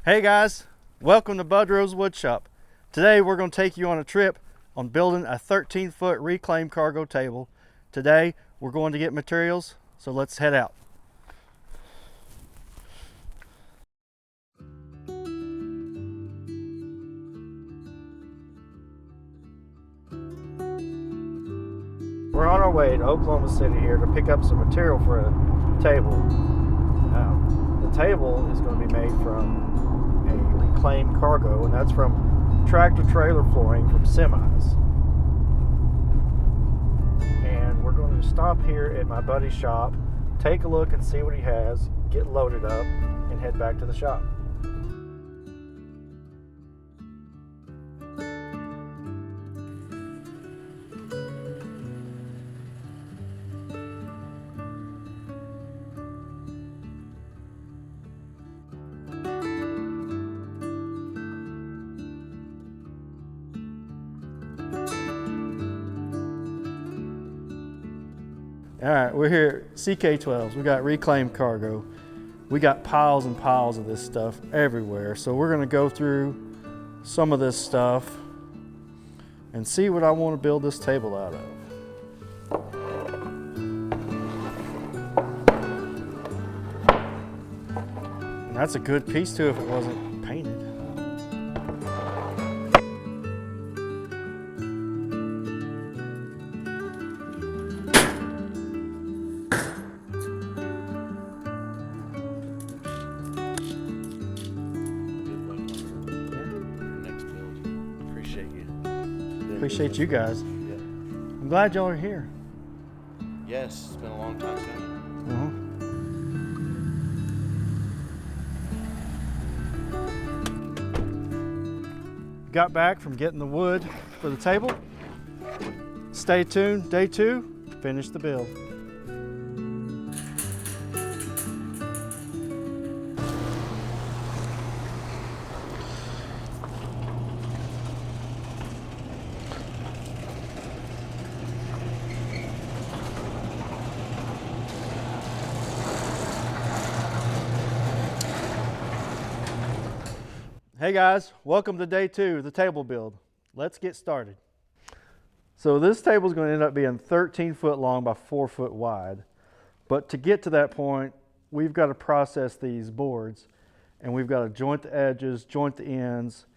Hey guys, welcome to Bud Rose Woodshop. Today we're going to take you on a trip on building a 13-foot reclaimed cargo table. Today we're going to get materials, so let's head out. We're on our way to Oklahoma City here to pick up some material for a table. The table is going to be made from a reclaimed cargo, and that's from tractor trailer flooring from semis. And we're going to stop here at my buddy's shop, take a look and see what he has, get loaded up, and head back to the shop. All right, we're here at CK12s. We got reclaimed cargo. We got piles and piles of this stuff everywhere. So we're gonna go through some of this stuff and see what I want to build this table out of. And that's a good piece too if it wasn't painted. Appreciate you guys. Yeah. I'm glad y'all are here. Yes, it's been a long time coming. Got back from getting the wood for the table. Stay tuned, day 2, finish the build. Hey guys, welcome to day 2, the table build. Let's get started. So this table is going to end up being 13 foot long by 4 foot wide. But to get to that point, we've got to process these boards, and we've got to joint the edges, joint the ends,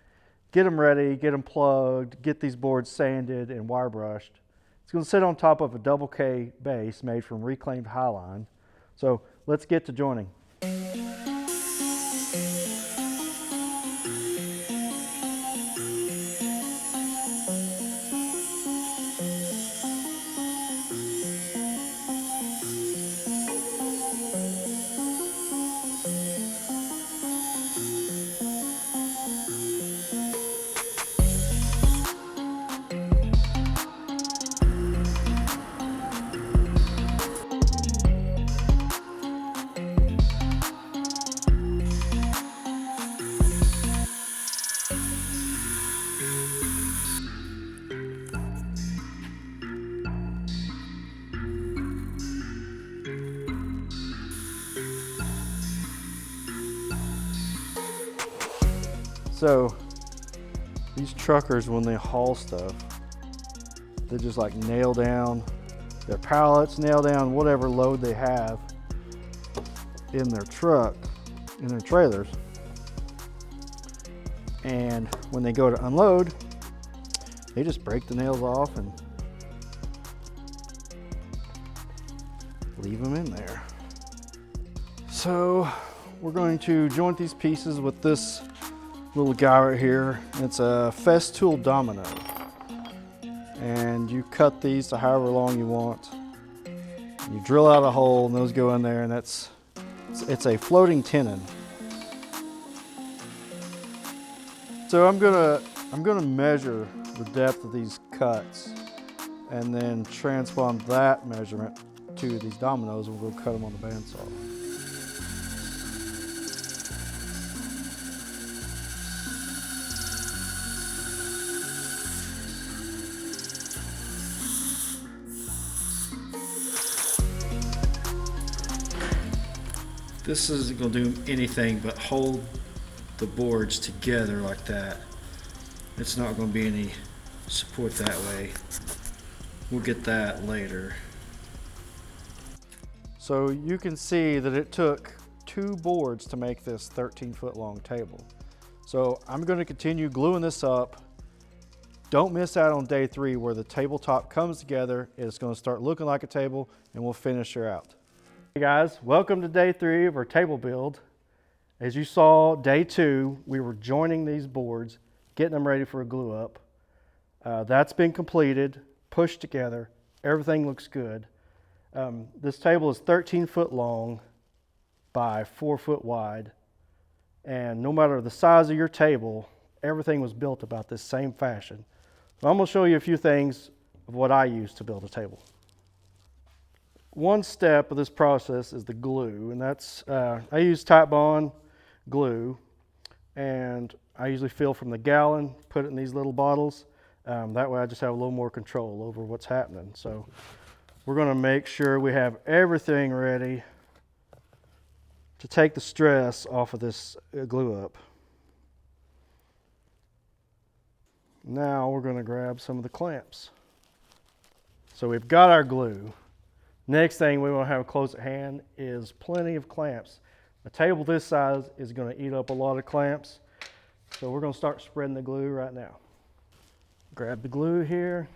get them ready, get them plugged, get these boards sanded and wire brushed. It's going to sit on top of a double K base made from reclaimed highline. So let's get to joining. So these truckers, when they haul stuff, they just like nail down their pallets, nail down whatever load they have in their truck, in their trailers. And when they go to unload, they just break the nails off and leave them in there. So we're going to joint these pieces with this little guy right here. It's a Festool domino, and you cut these to however long you want. You drill out a hole and those go in there, and it's a floating tenon. So I'm gonna measure the depth of these cuts and then transpond that measurement to these dominoes, and we'll cut them on the bandsaw. This isn't going to do anything but hold the boards together like that. It's not going to be any support that way. We'll get that later. So you can see that it took 2 boards to make this 13-foot long table. So I'm going to continue gluing this up. Don't miss out on day 3 where the tabletop comes together. It's going to start looking like a table and we'll finish her out. Hey guys, welcome to day 3 of our table build. As you saw, day 2, we were joining these boards, getting them ready for a glue up. That's been completed, pushed together. Everything looks good. This table is 13 foot long by 4 foot wide. And no matter the size of your table, everything was built about this same fashion. So I'm going to show you a few things of what I use to build a table. One step of this process is the glue, and that's, I use Titebond glue, and I usually fill from the gallon, put it in these little bottles. That way I just have a little more control over what's happening. So we're going to make sure we have everything ready to take the stress off of this glue up. Now we're going to grab some of the clamps. So we've got our glue. Next thing we want to have close at hand is plenty of clamps. A table this size is going to eat up a lot of clamps. So we're going to start spreading the glue right now. Grab the glue here.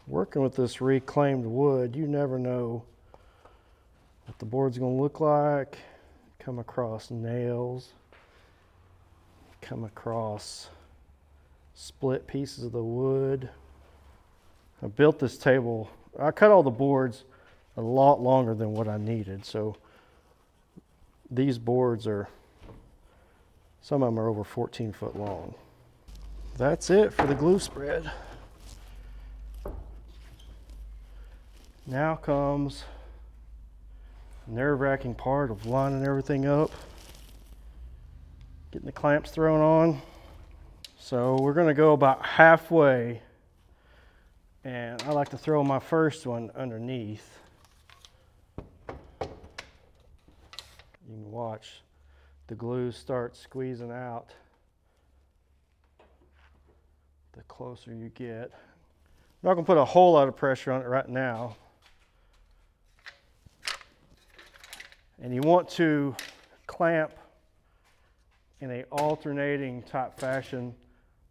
Working with this reclaimed wood, you never know what the board's going to look like. Come across nails, come across split pieces of the wood. I built this table, I cut all the boards a lot longer than what I needed, so these boards are, some of them are over 14 foot long. That's it for the glue spread. Now comes the nerve-wracking part of lining everything up, getting the clamps thrown on. So we're going to go about halfway, and I like to throw my first one underneath. You can watch the glue start squeezing out the closer you get. I'm not going to put a whole lot of pressure on it right now. And you want to clamp in a alternating type fashion,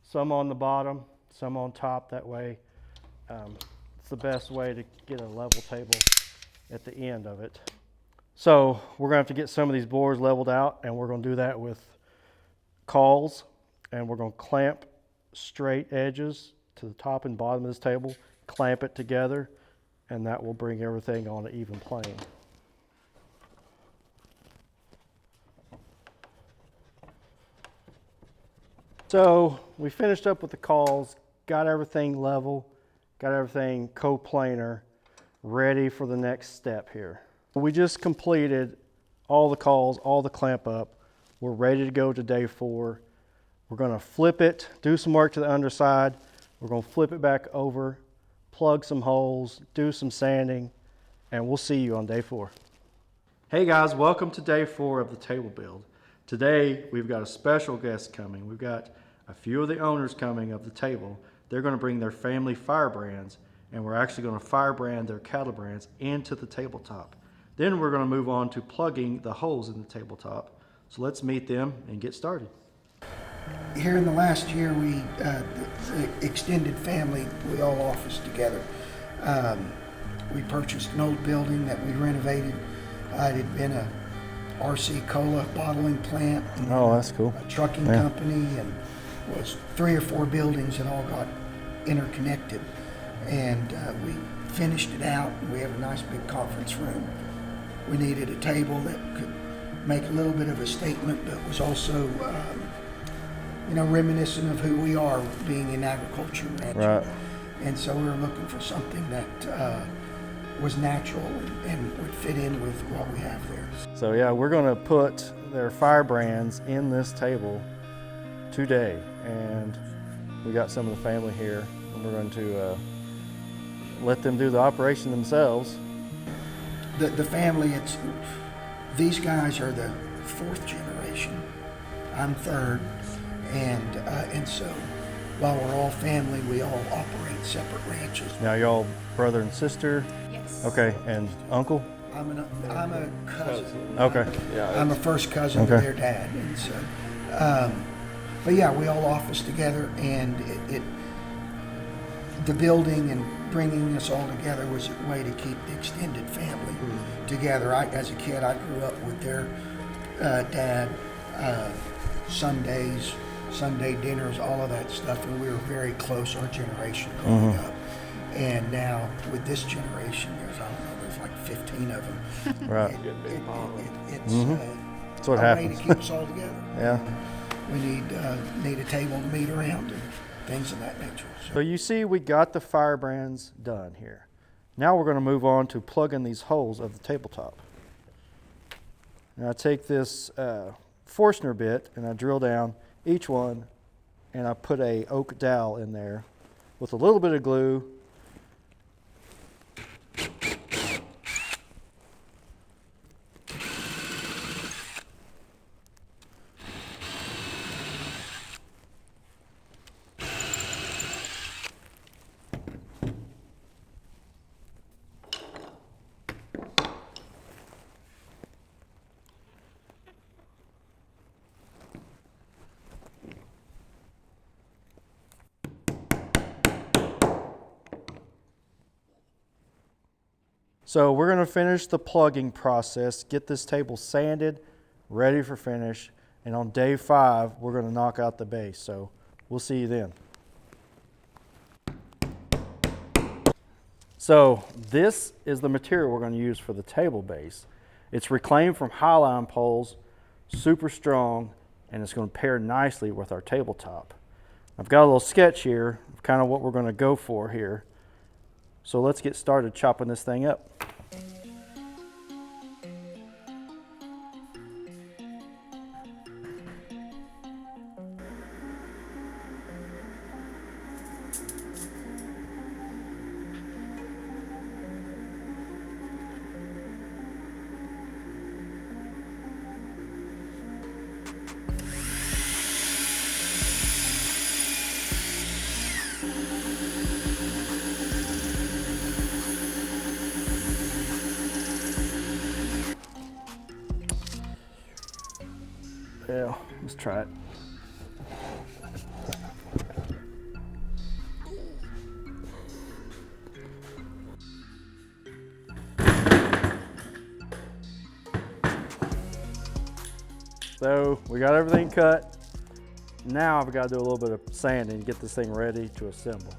some on the bottom, some on top. That way it's the best way to get a level table at the end of it. So we're going to have to get some of these boards leveled out, and we're going to do that with cawls, and we're going to clamp straight edges to the top and bottom of this table, clamp it together, and that will bring everything on an even plane. So we finished up with the cawls, got everything level, got everything coplanar, ready for the next step here. We just completed all the cawls, all the clamp up. We're ready to go to day 4. We're going to flip it, do some work to the underside. We're going to flip it back over, plug some holes, do some sanding, and we'll see you on day 4. Hey guys, welcome to day 4 of the table build. Today we've got a special guest coming. We've got a few of the owners coming of the table. They're going to bring their family firebrands, and we're actually going to firebrand their cattle brands into the tabletop. Then we're going to move on to plugging the holes in the tabletop. So let's meet them and get started. Here in the last year, we, the extended family, we all officed together. We purchased an old building that we renovated. It had been a RC Cola bottling plant. Oh, that's cool. A trucking company, and was 3 or 4 buildings that all got interconnected. And we finished it out, and we have a nice big conference room. We needed a table that could make a little bit of a statement, but was also, you know, reminiscent of who we are, being in agriculture ranching. Right. And so we were looking for something that was natural and would fit in with what we have there. So yeah, we're going to put their firebrands in this table today, and we got some of the family here, and we're going to let them do the operation themselves. The family, these guys are the fourth generation. I'm third, and so while we're all family, we all operate separate ranches. Now y'all brother and sister? Yes. Okay, and uncle? I'm a cousin. Okay. I'm a first cousin to their dad, and so, but yeah, we all office together, and the building and bringing us all together was a way to keep the extended family together. As a kid, I grew up with their dad, Sundays, Sunday dinners, all of that stuff, and we were very close, our generation growing up. And now with this generation, there's like 15 of them. Right. It's That's what a way to happens. keep us all together. Yeah. We need a table to meet around and things of that nature. So you see we got the firebrands done here. Now we're going to move on to plugging these holes of the tabletop. Now I take this Forstner bit and I drill down each one and I put a oak dowel in there with a little bit of glue. So we're going to finish the plugging process, get this table sanded, ready for finish, and on day 5, we're going to knock out the base. So we'll see you then. So this is the material we're going to use for the table base. It's reclaimed from highline poles, super strong, and it's going to pair nicely with our tabletop. I've got a little sketch here of kind of what we're going to go for here. So let's get started chopping this thing up. Yeah, let's try it. So we got everything cut. Now I've got to do a little bit of sanding to get this thing ready to assemble.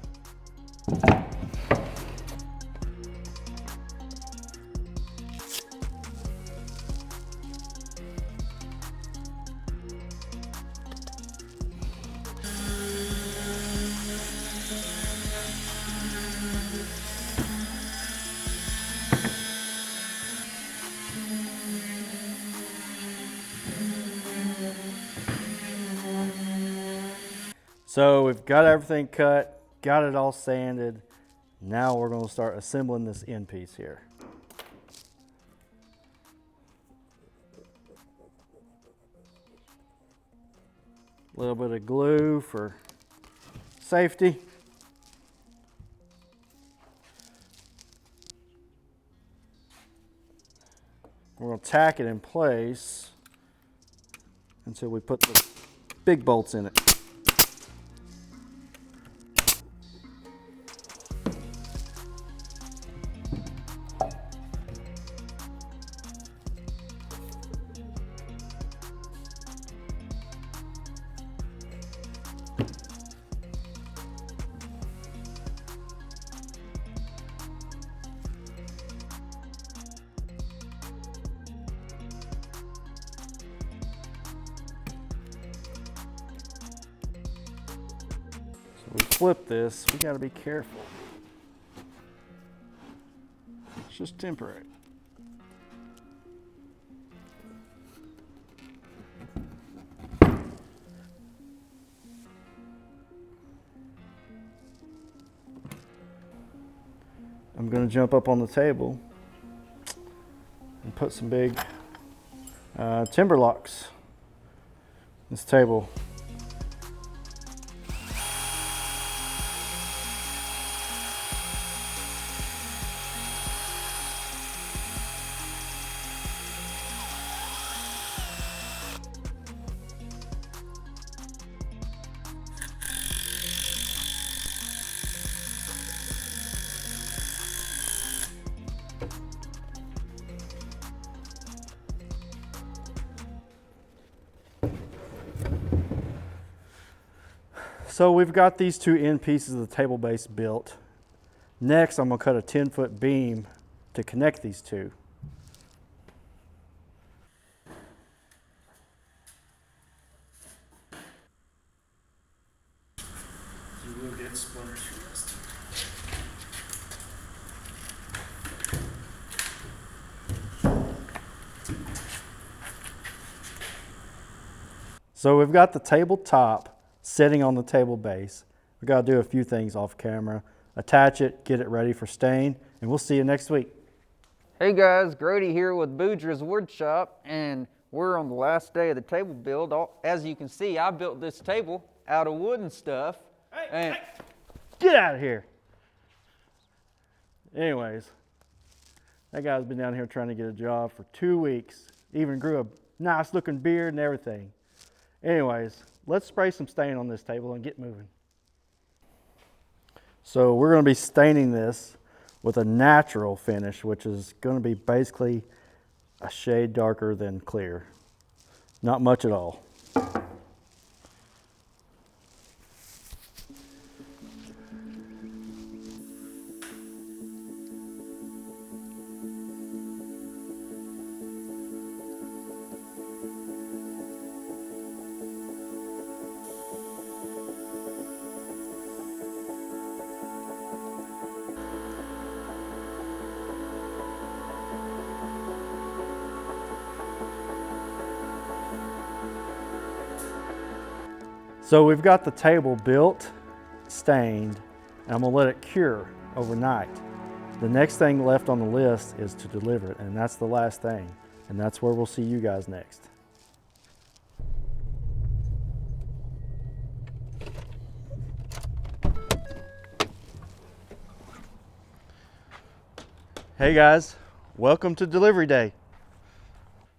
So we've got everything cut, got it all sanded. Now we're going to start assembling this end piece here. A little bit of glue for safety. We're going to tack it in place until we put the big bolts in it. We flip this, we gotta be careful. It's just temporary. I'm gonna jump up on the table put some big timber locks in this table. So we've got these two end pieces of the table base built. Next, I'm going to cut a 10-foot beam to connect these two. You will get splinters from this. So we've got the table top sitting on the table base. We've got to do a few things off camera. Attach it, get it ready for stain, and we'll see you next week. Hey guys, Grady here with Boudreaux's Wood Shop, and we're on the last day of the table build. As you can see, I built this table out of wood and stuff. Hey, get out of here. Anyways, that guy's been down here trying to get a job for 2 weeks. Even grew a nice looking beard and everything. Anyways, let's spray some stain on this table and get moving. So we're going to be staining this with a natural finish, which is going to be basically a shade darker than clear. Not much at all. So we've got the table built, stained, and I'm gonna let it cure overnight. The next thing left on the list is to deliver it, and that's the last thing. And that's where we'll see you guys next. Hey guys, welcome to delivery day.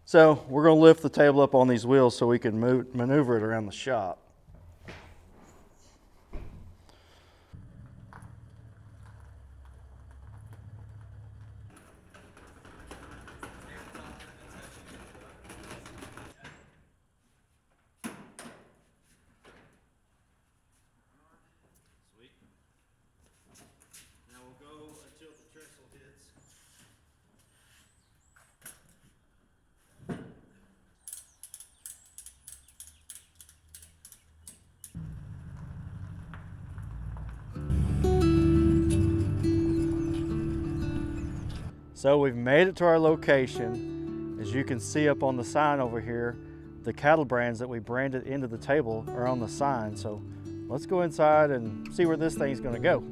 So we're gonna lift the table up on these wheels so we can maneuver it around the shop. Now we'll go until the trestle hits. So we've made it to our location. As you can see up on the sign over here, the cattle brands that we branded into the table are on the sign. So let's go inside and see where this thing's gonna go.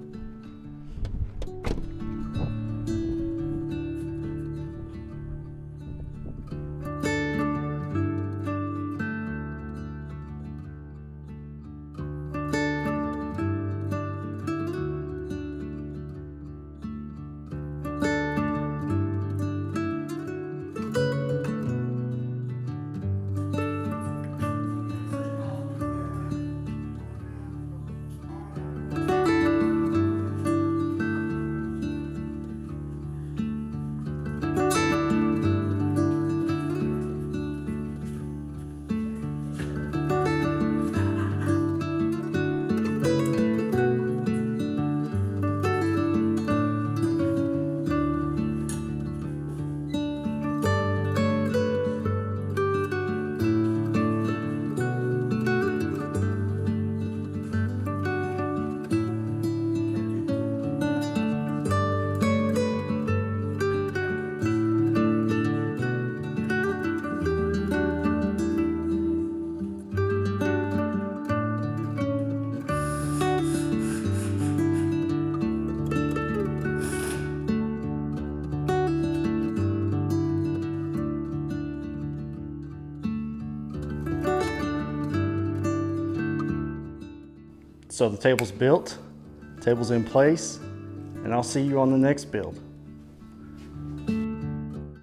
So the table's built, table's in place, and I'll see you on the next build.